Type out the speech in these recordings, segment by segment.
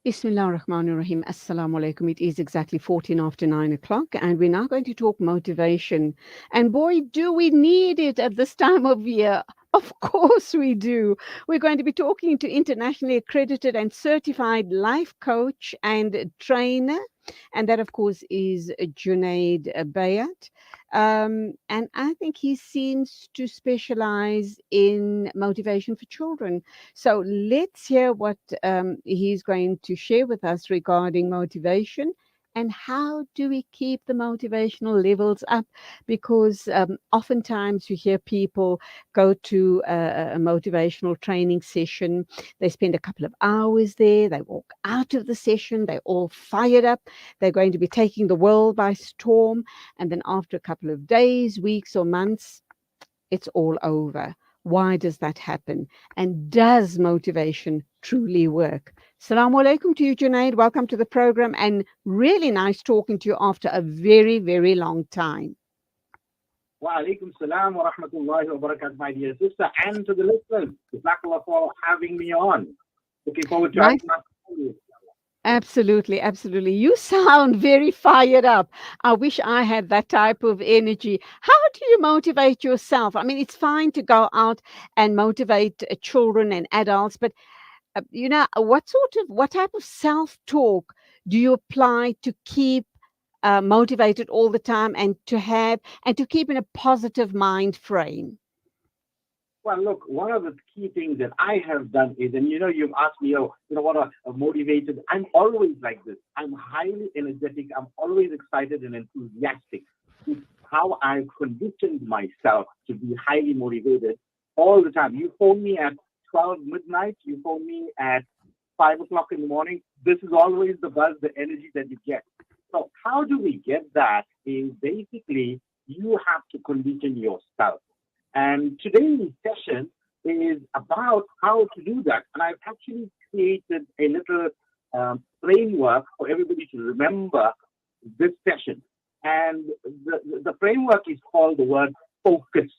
Bismillah ar-Rahman ar-Rahim. Assalamu alaikum. It is exactly 14 after 9 o'clock, and we're now going to talk motivation. And boy, do we need it at this time of year. Of course, we do. We're going to be talking to internationally accredited and certified life coach and trainer. And that, of course, is Junaid Bayat. And I think he seems to specialize in motivation for children. So let's hear what he's going to share with us regarding motivation and how do we keep the motivational levels up? Because oftentimes you hear people go to a motivational training session, they spend a couple of hours there, they walk out of the session, they're all fired up, they're going to be taking the world by storm, and then after a couple of days, weeks, or months, it's all over. Why does that happen? And does motivation truly work? Assalamu alaikum to you, Junaid. Welcome to the program, and really nice talking to you after a very, very long time. Wa alaikum salam wa rahmatullahi wa barakatuh, my dear sister, and to the listeners. Jazakallah for having me on. Looking forward to Nice. asking. Absolutely, absolutely. You sound very fired up. I wish I had that type of energy. How do you motivate yourself? I mean, it's fine to go out and motivate children and adults, but what type of self-talk do you apply to keep motivated all the time and to keep in a positive mind frame? Well, look, one of the key things that I have done is, and you've asked me, what are motivated? I'm always like this. I'm highly energetic. I'm always excited and enthusiastic. It's how I've conditioned myself to be highly motivated all the time. You phone me at 12 midnight, you phone me at 5 o'clock in the morning. This is always the buzz, the energy that you get. So how do we get that is basically you have to condition yourself. And today's session is about how to do that. And I've actually created a little framework for everybody to remember this session. And the framework is called the word focus,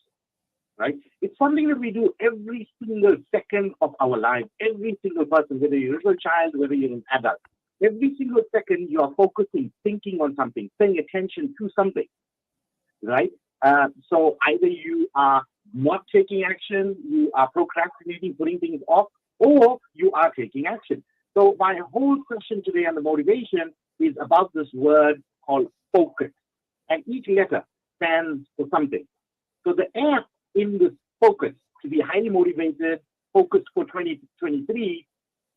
right? It's something that we do every single second of our life. Every single person, whether you're a little child, whether you're an adult, every single second you are focusing, thinking on something, paying attention to something, right? So either you are not taking action, you are procrastinating, putting things off, or you are taking action. So my whole session today on the motivation is about this word called focus. And each letter stands for something. So the F in this focus, to be highly motivated, focus for 2023,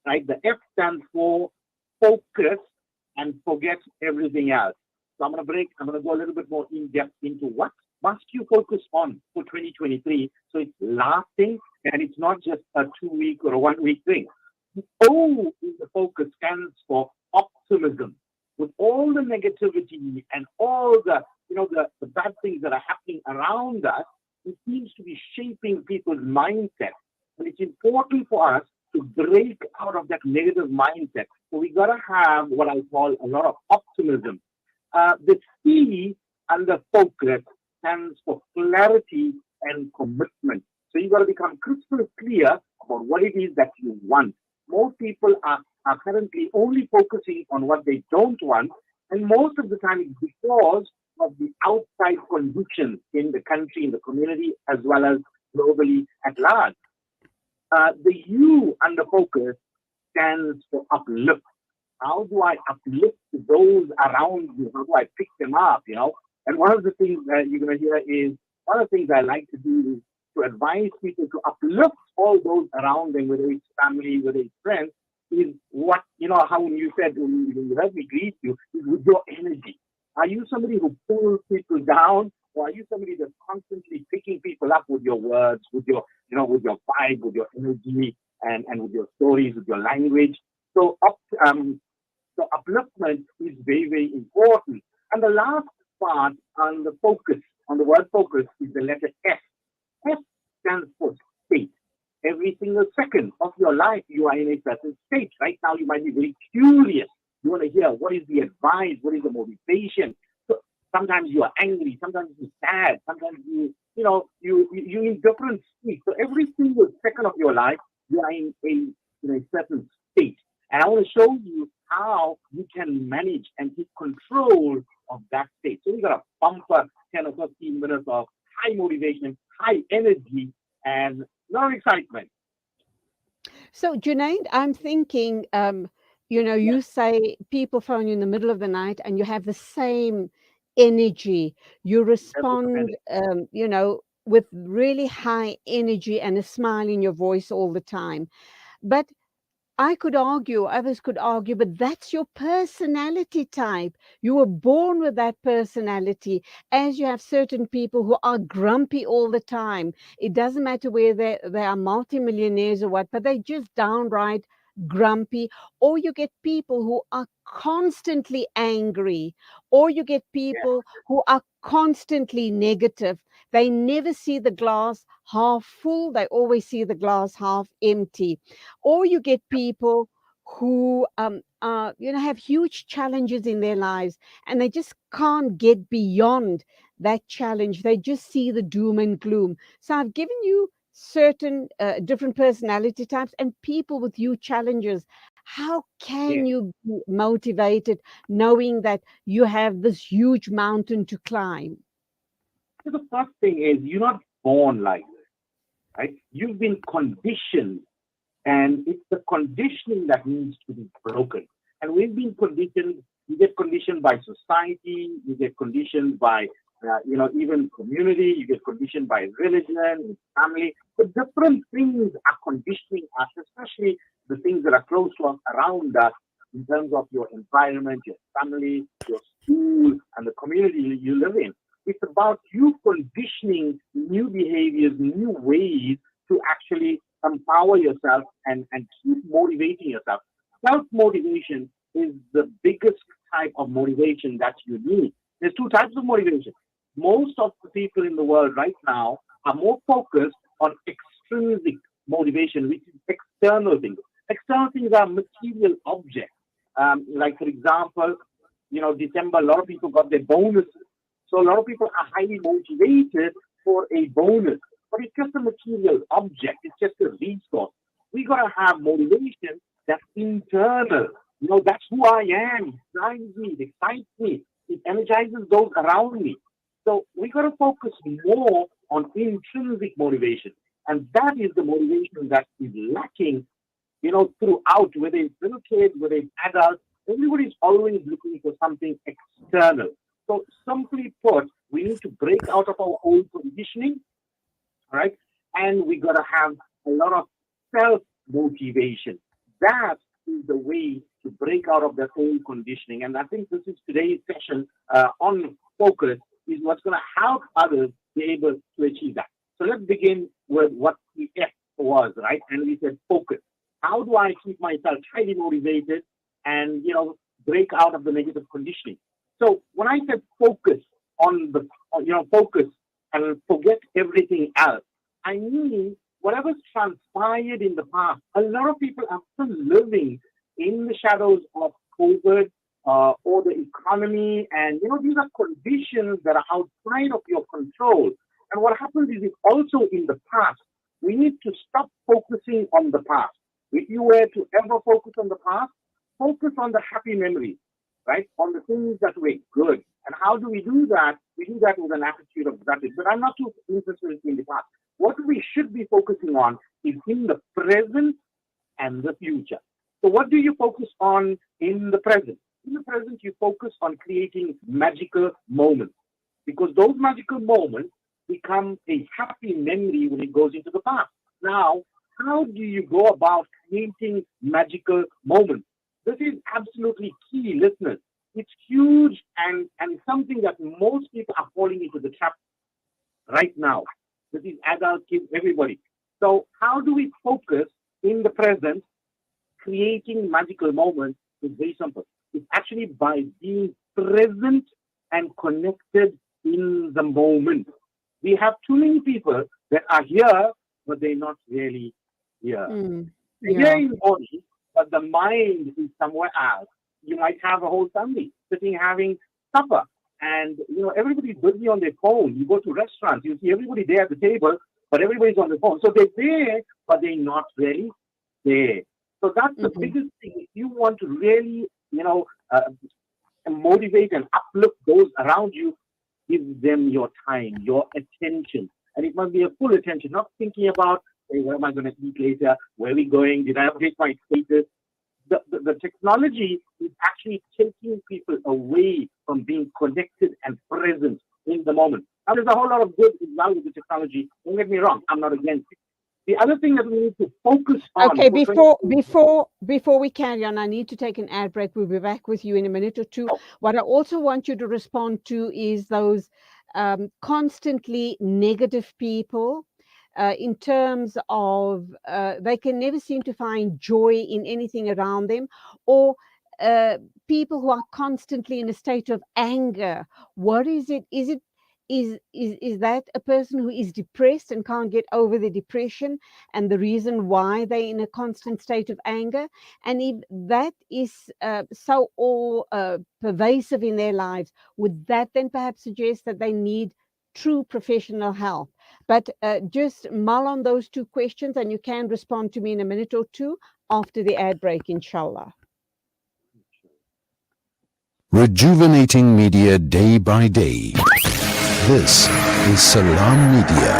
right? The F stands for focus and forget everything else. So I'm going to go a little bit more in depth into what must you focus on for 2023 so it's lasting and it's not just a 2-week or a 1-week thing. The O in the focus stands for optimism. With all the negativity and all the bad things that are happening around us, it seems to be shaping people's mindset. And it's important for us to break out of that negative mindset. So we got to have what I call a lot of optimism. The C under focus stands for clarity and commitment. So you got to become crystal clear about what it is that you want. Most people are currently only focusing on what they don't want, and most of the time it's because of the outside conditions in the country, in the community, as well as globally at large. The U under focus stands for uplift. How do I uplift those around me? How do I pick them up, And one of the things that you're going to hear is, one of the things I like to do is to advise people to uplift all those around them, whether it's family, whether it's friends, is what, how when you said, when you heard me greet you, is with your energy. Are you somebody who pulls people down, or are you somebody that's constantly picking people up with your words, with your, with your vibe, with your energy, and with your stories, with your language? So, so upliftment is very, very important. And the last part on the focus, on the word focus, is the letter S. S stands for state. Every single second of your life, you are in a certain state. Right now, you might be very curious. You want to hear what is the advice, what is the motivation. So sometimes you are angry, sometimes you're sad, sometimes you're in different states. So every single second of your life, you are in a certain state. And I want to show you how you can manage and take control of that state. So we got a bumper 10 or 15 minutes of high motivation, high energy, and a lot of excitement. So, Junaid, I'm thinking, Yeah, you say people phone you in the middle of the night and you have the same energy. You level of respond, energy. with really high energy and a smile in your voice all the time. But I could argue, others could argue, but that's your personality type. You were born with that personality, as you have certain people who are grumpy all the time. It doesn't matter where they are multimillionaires or what, but they just downright grumpy. Or you get people who are constantly angry, or you get Yeah, people who are constantly negative. They never see the glass half full, they always see the glass half empty. Or you get people who have huge challenges in their lives, and they just can't get beyond that challenge. They just see the doom and gloom. So I've given you certain different personality types and people with huge challenges. How can yeah. you be motivated knowing that you have this huge mountain to climb? So the first thing is you're not born like this, right? You've been conditioned, and it's the conditioning that needs to be broken. And we've been conditioned. You get conditioned by society. You get conditioned by, even community. You get conditioned by religion, family. So different things are conditioning us, especially the things that are close to us, around us, in terms of your environment, your family, your school, and the community you live in. It's about you conditioning new behaviors, new ways to actually empower yourself and keep motivating yourself. Self motivation is the biggest type of motivation that you need. There's two types of motivation. Most of the people in the world right now are more focused on extrinsic motivation, which is external things. External things are material objects. Like, for example, December, a lot of people got their bonuses. So a lot of people are highly motivated for a bonus, but it's just a material object. It's just a resource. We gotta have motivation that's internal. That's who I am. It drives me. It excites me. It energizes those around me. So we gotta focus more on intrinsic motivation, and that is the motivation that is lacking. Throughout, whether it's little kids, whether it's adults, everybody's always looking for something external. So simply put, we need to break out of our old conditioning, right? And we got to have a lot of self motivation. That is the way to break out of that old conditioning. And I think this is today's session on focus is what's going to help others be able to achieve that. So let's begin with what the F was, right? And we said focus. How do I keep myself highly motivated and, break out of the negative conditioning? So when I said focus on focus and forget everything else, I mean, whatever's transpired in the past, a lot of people are still living in the shadows of COVID or the economy. And, these are conditions that are outside of your control. And what happens is it's also in the past. We need to stop focusing on the past. If you were to ever focus on the past, focus on the happy memories, right? On the things that were good. And how do we do that? We do that with an attitude of gratitude. But I'm not too interested in the past. What we should be focusing on is in the present and the future. So what do you focus on in the present? In the present, you focus on creating magical moments, because those magical moments become a happy memory when it goes into the past. Now, how do you go about creating magical moments? This is absolutely key, listeners. It's huge and something that most people are falling into the trap right now. This is adults, kids, everybody. So, how do we focus in the present, creating magical moments? Is very simple. It's actually by being present and connected in the moment. We have too many people that are here, but they're not really here. Mm, They're here yeah. in body, but the mind is somewhere else. You might have a whole family sitting having supper, and everybody's busy on their phone. You go to restaurants, you see everybody there at the table, but everybody's on the phone. So they're there, but they're not really there. So that's the Mm-hmm. biggest thing. If you want to really, motivate and uplift those around you, give them your time, your attention. And it must be a full attention, not thinking about, hey, what am I going to eat later? Where are we going? Did I update my status? The technology is actually taking people away from being connected and present in the moment. Now, there's a whole lot of good as well with the technology. Don't get me wrong, I'm not against it. The other thing that we need to focus on Okay, for before we carry on, I need to take an ad break. We'll be back with you in a minute or two. What I also want you to respond to is those constantly negative people. In terms of they can never seem to find joy in anything around them, or people who are constantly in a state of anger. What is it? Is that a person who is depressed and can't get over the depression and the reason why they're in a constant state of anger? And if that is so all pervasive in their lives, would that then perhaps suggest that they need true professional help? But just mull on those two questions, and you can respond to me in a minute or two after the ad break, inshallah. Rejuvenating media day by day. This is Salam Media.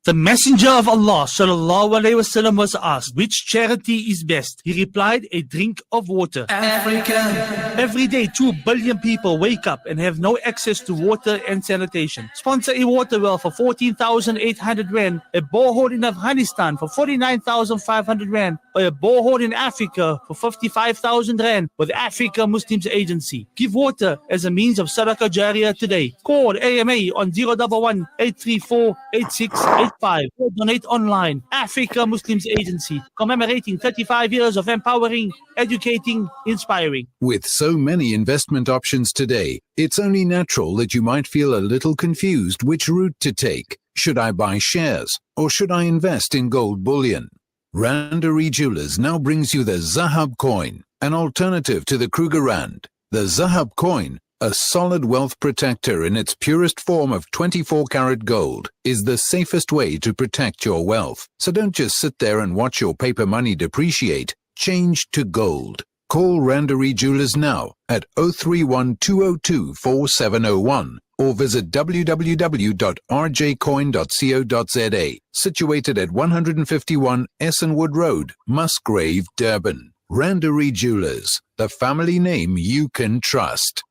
The Messenger of Allah sallallahu alaihi wasallam was asked, which charity is best? He replied, a drink of water. Africa. Every day, 2 billion people wake up and have no access to water and sanitation. Sponsor a water well for 14,800 rand, a borehole in Afghanistan for 49,500 rand, or a borehole in Africa for 55,000 rand with Africa Muslims Agency. Give water as a means of sadaqah jariyah today. Call AMA on 011 834 8685 or donate online. Africa Muslims Agency, commemorating 35 years of empowering, educating, inspiring. With so many investment options today, it's only natural that you might feel a little confused which route to take. Should I buy shares or should I invest in gold bullion? Randery Jewelers now brings you the Zahab coin, an alternative to the Kruger Rand. The Zahab coin, a solid wealth protector in its purest form of 24-karat gold, is the safest way to protect your wealth. So don't just sit there and watch your paper money depreciate. Change to gold. Call Randery Jewelers now at 031 202 4701 or visit www.rjcoin.co.za, situated at 151 Essenwood Road, Musgrave, Durban. Randery Jewelers, the family name you can trust.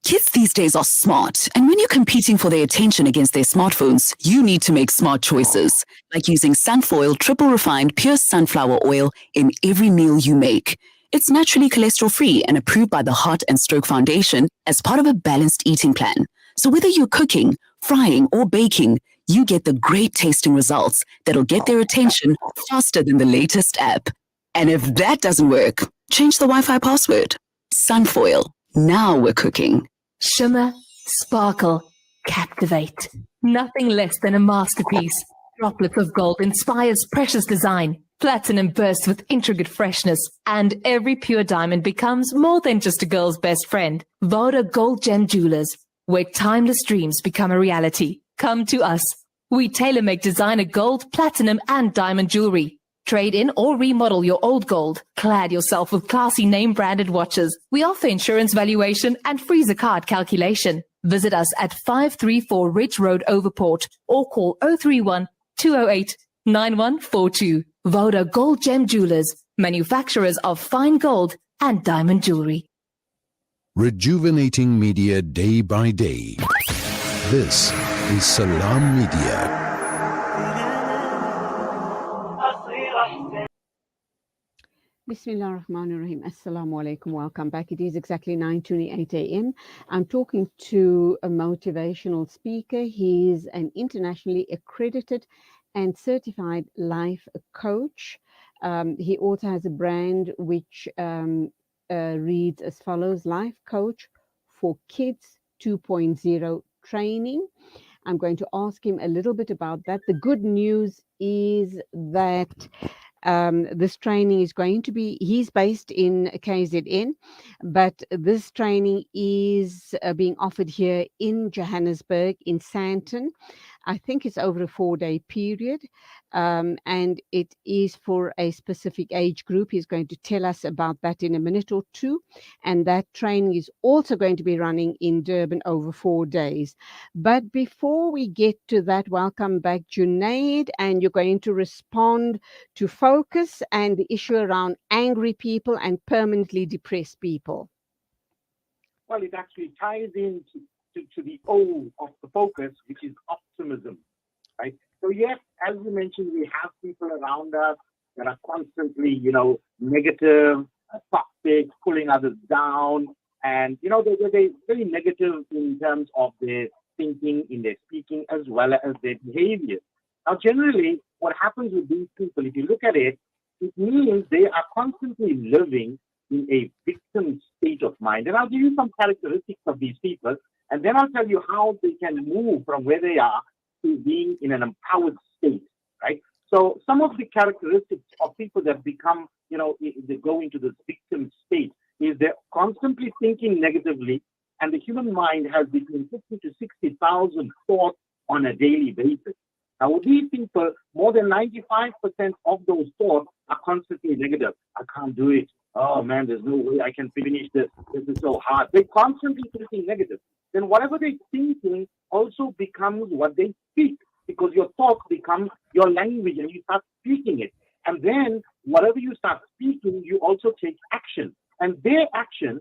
Kids these days are smart, and when you're competing for their attention against their smartphones, you need to make smart choices, like using Sunfoil triple refined pure sunflower oil in every meal you make. It's naturally cholesterol-free and approved by the Heart and Stroke Foundation as part of a balanced eating plan. So whether you're cooking, frying, or baking, you get the great tasting results that'll get their attention faster than the latest app. And if that doesn't work, change the Wi-Fi password. Sunfoil. Now we're cooking. Shimmer, sparkle, captivate. Nothing less than a masterpiece. Droplets of gold inspires precious design. Platinum bursts with intricate freshness. And every pure diamond becomes more than just a girl's best friend. Voda Gold Gem Jewelers, where timeless dreams become a reality. Come to us. We tailor-make designer gold, platinum, and diamond jewelry. Trade in or remodel your old gold. Clad yourself with classy name-branded watches. We offer insurance valuation and freezer card calculation. Visit us at 534 Ridge Road, Overport, or call 031 208 9142. Voda Gold Gem Jewelers, manufacturers of fine gold and diamond jewelry. Rejuvenating media day by day. This is Salam Media. Bismillah ar-Rahman ar-Rahim. Assalamu alaikum. Welcome back. It is exactly 9:28 a.m. I'm talking to a motivational speaker. He's an internationally accredited and certified life coach. He also has a brand which reads as follows: Life Coach for Kids 2.0 Training. I'm going to ask him a little bit about that. The good news is that this training is going to be, he's based in KZN, but this training is being offered here in Johannesburg, in Sandton. I think it's over a 4-day period, and it is for a specific age group. He's going to tell us about that in a minute or two. And that training is also going to be running in Durban over 4 days. But before we get to that, welcome back, Junaid, and you're going to respond to focus and the issue around angry people and permanently depressed people. Well, it actually ties into to the O of the focus, which is optimism, right? So yes, as you mentioned, we have people around us that are constantly, negative, toxic, pulling others down, and they're very negative in terms of their thinking, in their speaking, as well as their behavior. Now, generally, what happens with these people, if you look at it, it means they are constantly living in a victim state of mind. And I'll give you some characteristics of these people, and then I'll tell you how they can move from where they are to being in an empowered state, right? So some of the characteristics of people that become, they go into this victim state is they're constantly thinking negatively, and the human mind has between 50 to 60,000 thoughts on a daily basis. Now, with these people, more than 95% of those thoughts are constantly negative. I can't do it. Oh man, there's no way I can finish this. This is so hard. They're constantly thinking negative. Then whatever they're thinking also becomes what they speak, because your thoughts become your language and you start speaking it. And then whatever you start speaking, you also take action. And their action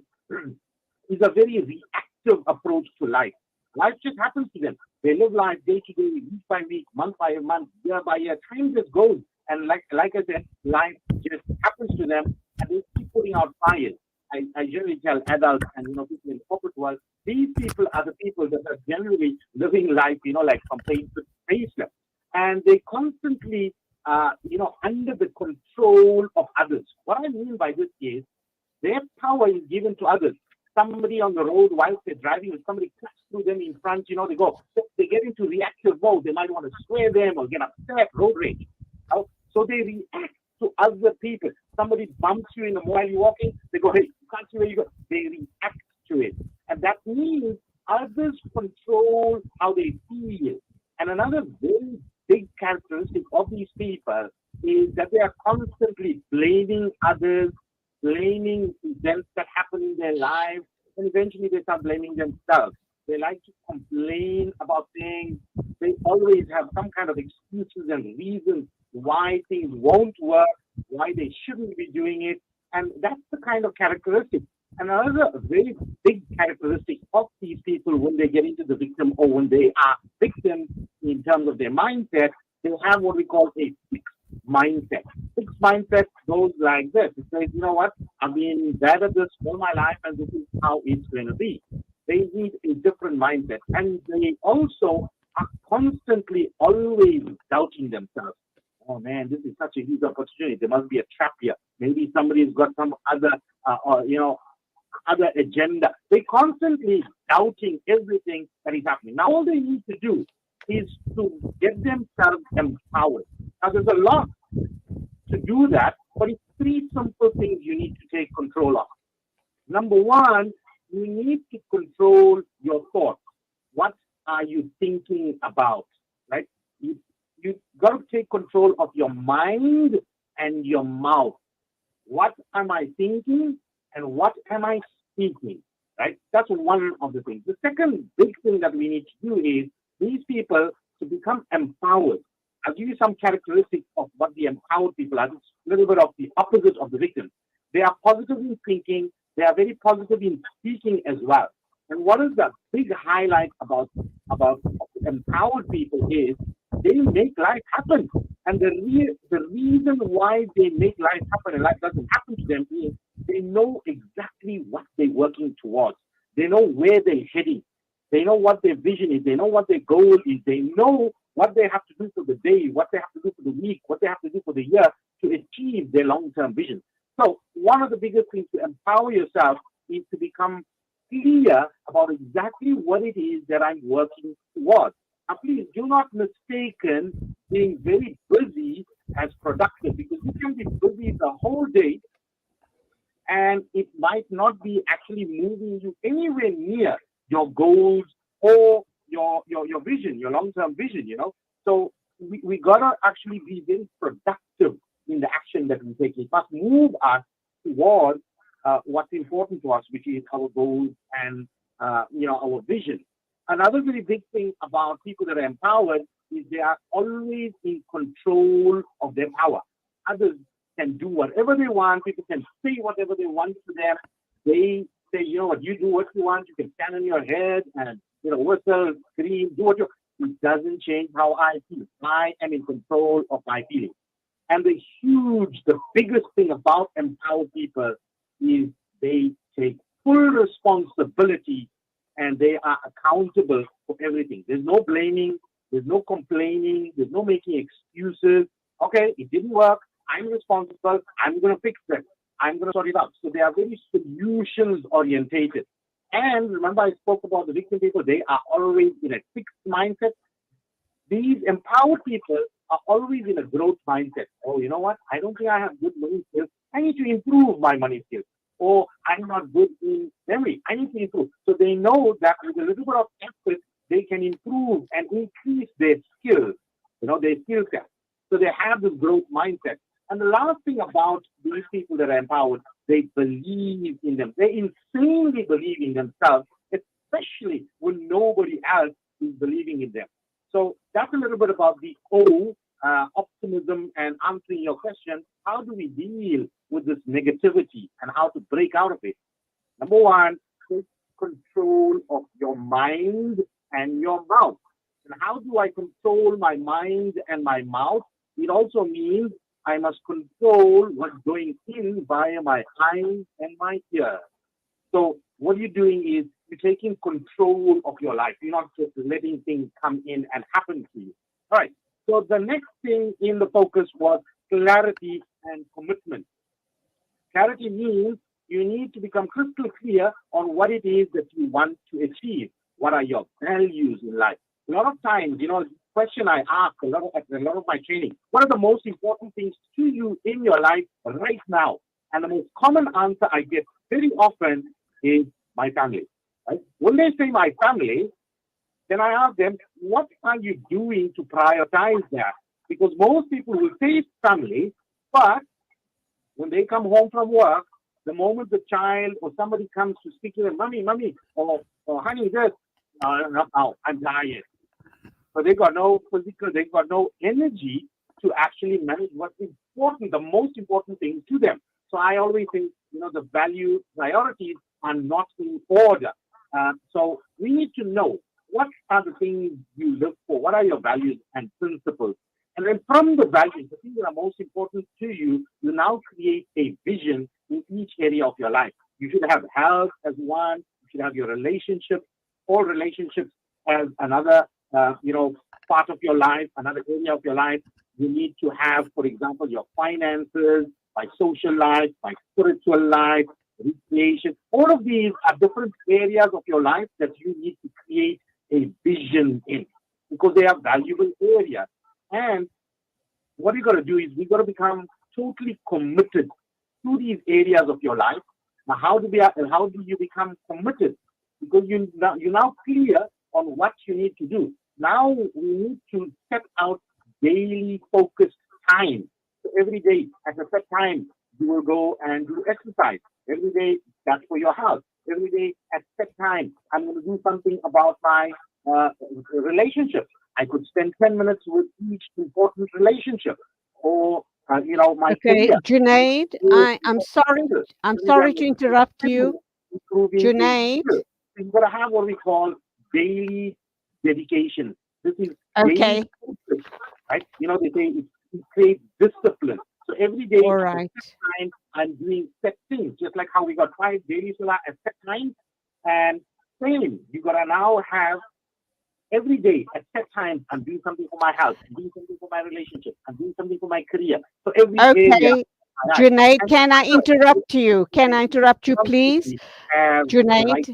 is a very reactive approach to life. Life just happens to them. They live life day to day, week by week, month by month, year by year. Time just goes. And like I said, life just happens to them, and they keep putting out fires. I generally tell adults and people in the corporate world, these people are the people that are generally living life, like from facelift. And they constantly under the control of others. What I mean by this is their power is given to others. Somebody on the road whilst they're driving, if somebody cuts through them in front, they get into reactive mode. They might want to swear them or get upset, road rage. So they react to other people. Somebody bumps you while you're walking, they go, hey, you can't see where you go. They react to it. And that means others control how they feel. And another very big characteristic of these people is that they are constantly blaming others, blaming events that happen in their lives, and eventually they start blaming themselves. They like to complain about things. They always have some kind of excuses and reasons why things won't work, why they shouldn't be doing it. And that's the kind of characteristic. And another very big characteristic of these people when they get into the victim, or when they are victims in terms of their mindset, they have what we call a fixed mindset. Fixed mindset goes like this. It says, you know what, I've been bad at this all my life, and this is how it's going to be. They need a different mindset. And they also are constantly always doubting themselves. Oh man, this is such a huge opportunity. There must be a trap here. Maybe somebody's got some other, other agenda. They're constantly doubting everything that is happening. Now, all they need to do is to get themselves empowered. Now, there's a lot to do that, but it's 3 simple things you need to take control of. Number 1, you need to control your thoughts. What are you thinking about, right? You've got to take control of your mind and your mouth. What am I thinking and what am I speaking, right? That's one of the things. The second big thing that we need to do is these people to become empowered. I'll give you some characteristics of what the empowered people are. It's a little bit of the opposite of the victim. They are positive in thinking. They are very positive in speaking as well. And what is the big highlight about empowered people is they make life happen. And the reason why they make life happen and life doesn't happen to them is they know exactly what they're working towards. They know where they're heading. They know what their vision is. They know what their goal is. They know what they have to do for the day, what they have to do for the week, what they have to do for the year to achieve their long-term vision. So one of the biggest things to empower yourself is to become clear about exactly what it is that I'm working towards. Now, please do not mistaken being very busy as productive, because you can be busy the whole day and it might not be actually moving you anywhere near your goals or your vision, your long-term vision, So we gotta actually be very productive in the action that we take. It must move us towards what's important to us, which is our goals and our vision. Another very big thing about people that are empowered is they are always in control of their power. Others can do whatever they want. People can say whatever they want to them. They say, what, you do what you want. You can stand on your head and, whistle, scream, do what you. It doesn't change how I feel. I am in control of my feelings. And the biggest thing about empowered people is they take full responsibility and they are accountable for everything. There's no blaming, there's no complaining, there's no making excuses. Okay, it didn't work. I'm responsible. I'm going to fix it. I'm going to sort it out. So they are very solutions orientated. And remember, I spoke about the victim people. They are always in a fixed mindset. These empowered people are always in a growth mindset. Oh, you know what? I don't think I have good money skills. I need to improve my money skills. Or I'm not good in memory. I need to improve. So they know that with a little bit of effort, they can improve and increase their skills, their skill set. So they have this growth mindset. And the last thing about these people that are empowered, they believe in them. They insanely believe in themselves, especially when nobody else is believing in them. So that's a little bit about the O, optimism, and answering your question. How do we deal with this negativity and how to break out of it? Number one, take control of your mind and your mouth. And how do I control my mind and my mouth? It also means I must control what's going in via my eyes and my ears. So what you're doing is you're taking control of your life. You're not just letting things come in and happen to you. All right. So the next thing in the focus was clarity and commitment. Clarity means you need to become crystal clear on what it is that you want to achieve. What are your values in life? A lot of times, the question I ask a lot of my training, what are the most important things to you in your life right now? And the most common answer I get very often is my family. Right? When they say my family, then I ask them, what are you doing to prioritize that? Because most people will say family, but when they come home from work, the moment the child or somebody comes to speak to them, mommy, or honey, this, no, I'm tired. So they got no physical, they got no energy to actually manage what's important, the most important thing to them. So I always think, the value priorities are not in order. So we need to know what are the things you look for, what are your values and principles. And then from the values, the things that are most important to you, you now create a vision in each area of your life. You should have health as one, you should have your relationships, all relationships as another part of your life, another area of your life. You need to have, for example, your finances, my social life, my spiritual life, recreation. All of these are different areas of your life that you need to create a vision in because they are valuable areas. And what we got to do is we got to become totally committed to these areas of your life. Now, how do you become committed? Because you're now clear on what you need to do. Now we need to set out daily focused time. So every day at a set time, you will go and do exercise. Every day, that's for your health. Every day at set time, I'm going to do something about my relationships. I could spend 10 minutes with each important relationship, or my Okay, career. Junaid, I'm sorry to interrupt you. Junaid. You've got to have what we call daily dedication. This is Okay. daily focus, right? They say it creates discipline. So every day, All at right. a set time, I'm doing set things, just like how we got 5 daily solar at set time. And same, you got to now have every day at set time, I'm doing something for my health, I'm doing something for my relationship, I'm doing something for my career. So every area. Okay. Junaid, can I interrupt you? Can I interrupt you, please? Junaid.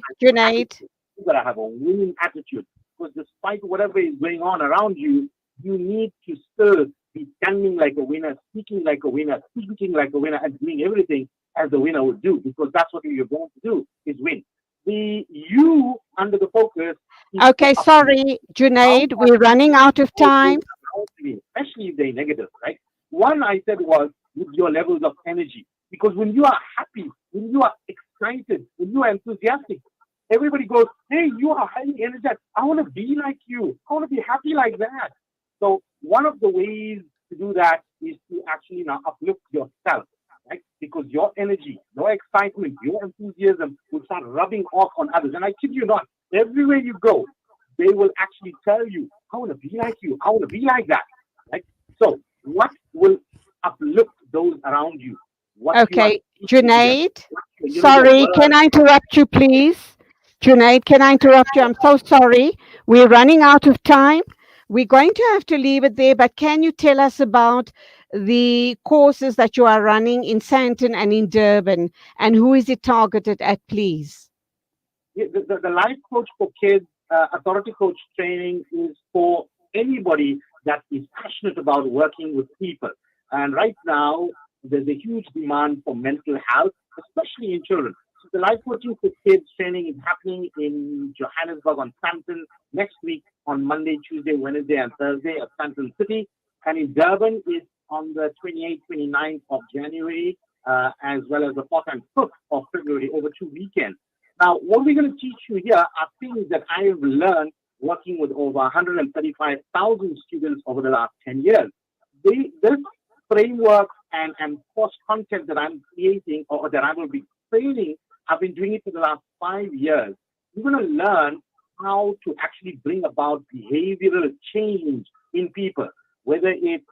You got to have a winning attitude because despite whatever is going on around you, you need to still be standing like a winner, speaking like a winner, thinking like a winner, and doing everything as the winner would do because that's what you're going to do is win. the you under the focus is to Okay, uplift. sorry, How Junaid, much we're running out of people time. around me, especially if they're negative, right? One I said was with your levels of energy. Because when you are happy, when you are excited, when you are enthusiastic, everybody goes, hey, you are highly energized. I want to be like you. I want to be happy like that. So one of the ways to do that is to actually now uplift yourself, right? Because your energy, your excitement, your enthusiasm will start rubbing off on others. And I kid you not, everywhere you go, they will actually tell you, I want to be like you. I want to be like that, right? So what will uplift those around you? What you are Okay, teaching to them, Junaid, what, your sorry, can words. I interrupt you, please? Junaid, can I interrupt you? I'm so sorry. We're running out of time. We're going to have to leave it there, but can you tell us about the courses that you are running in Sandton and in Durban, and who is it targeted at, please? Yeah, the life coach for kids, authority coach training is for anybody that is passionate about working with people. And right now, there's a huge demand for mental health, especially in children. So the life coaching for kids training is happening in Johannesburg on Sandton next week on Monday, Tuesday, Wednesday, and Thursday at Sandton City. And in Durban is on the 28th, 29th of January, as well as the 4th and 5th of February over 2 weekends. Now, what we're going to teach you here are things that I have learned working with over 135,000 students over the last 10 years. This framework and course content that I'm creating or that I will be training, I've been doing it for the last 5 years. You're going to learn how to actually bring about behavioral change in people, whether it's,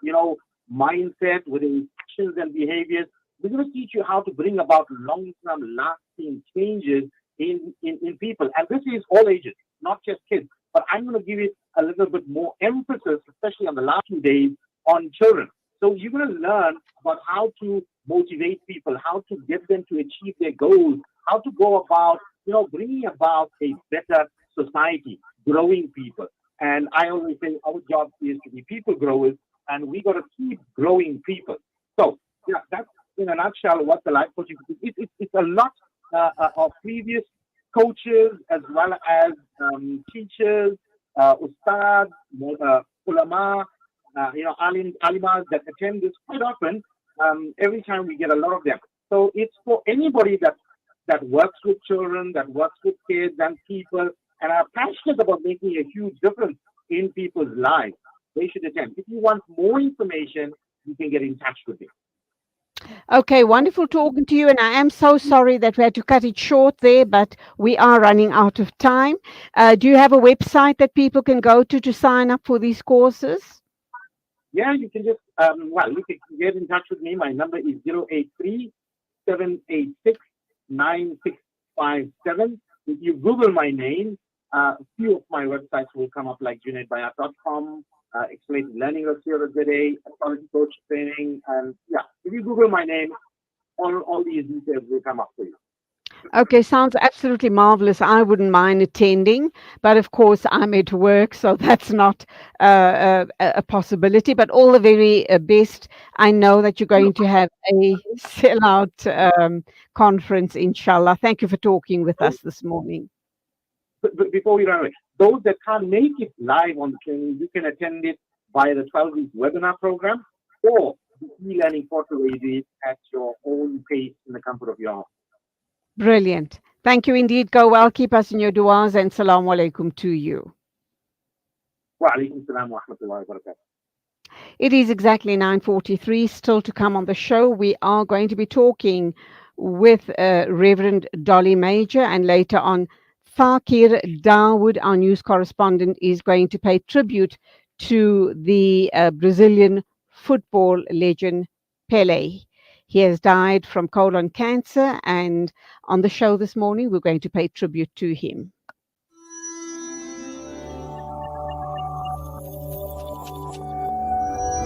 mindset, whether it's actions and behaviors. We're going to teach you how to bring about long-term lasting changes in people. And this is all ages, not just kids. But I'm going to give it a little bit more emphasis, especially on the last 2 days, on children. So you're going to learn about how to motivate people, how to get them to achieve their goals, how to go about, bringing about a better society, growing people. And I always say our job is to be people growers, and we got to keep growing people. So, yeah, that's in a nutshell what the life coaching is. It's a lot of previous coaches as well as teachers, ustad, ulama, alimas that attend this quite often. Every time we get a lot of them. So it's for anybody that works with children, that works with kids and people, and are passionate about making a huge difference in people's lives. They should attend. If you want more information, you can get in touch with me. Okay, wonderful talking to you. And I am so sorry that we had to cut it short there, but we are running out of time. Do you have a website that people can go to sign up for these courses? Yeah, you can just, you can get in touch with me. My number is 083-786-9657. If you Google my name, a few of my websites will come up like junaidbayat.com, Accelerated Learning of today, Authority Coach Training, and yeah, if you Google my name, all these details will come up for you. Okay, sounds absolutely marvelous. I wouldn't mind attending, but of course I'm at work, so that's not a possibility. But all the very best. I know that you're going to have a sellout conference, inshallah. Thank you for talking with us this morning. But before we run away, those that can't make it live on the training, you can attend it via the 12-week webinar program or the e-learning portal where you do it at your own pace in the comfort of your home. Brilliant. Thank you indeed. Go well. Keep us in your du'as and salaam alaikum to you. Wa alaikum salam wa rahmatullahi wa barakatuh. It is exactly 9:43. Still to come on the show, we are going to be talking with Reverend Dolly Major, and later on, Fakir Dawood, our news correspondent, is going to pay tribute to the Brazilian football legend Pele. He has died from colon cancer, and on the show this morning, we're going to pay tribute to him.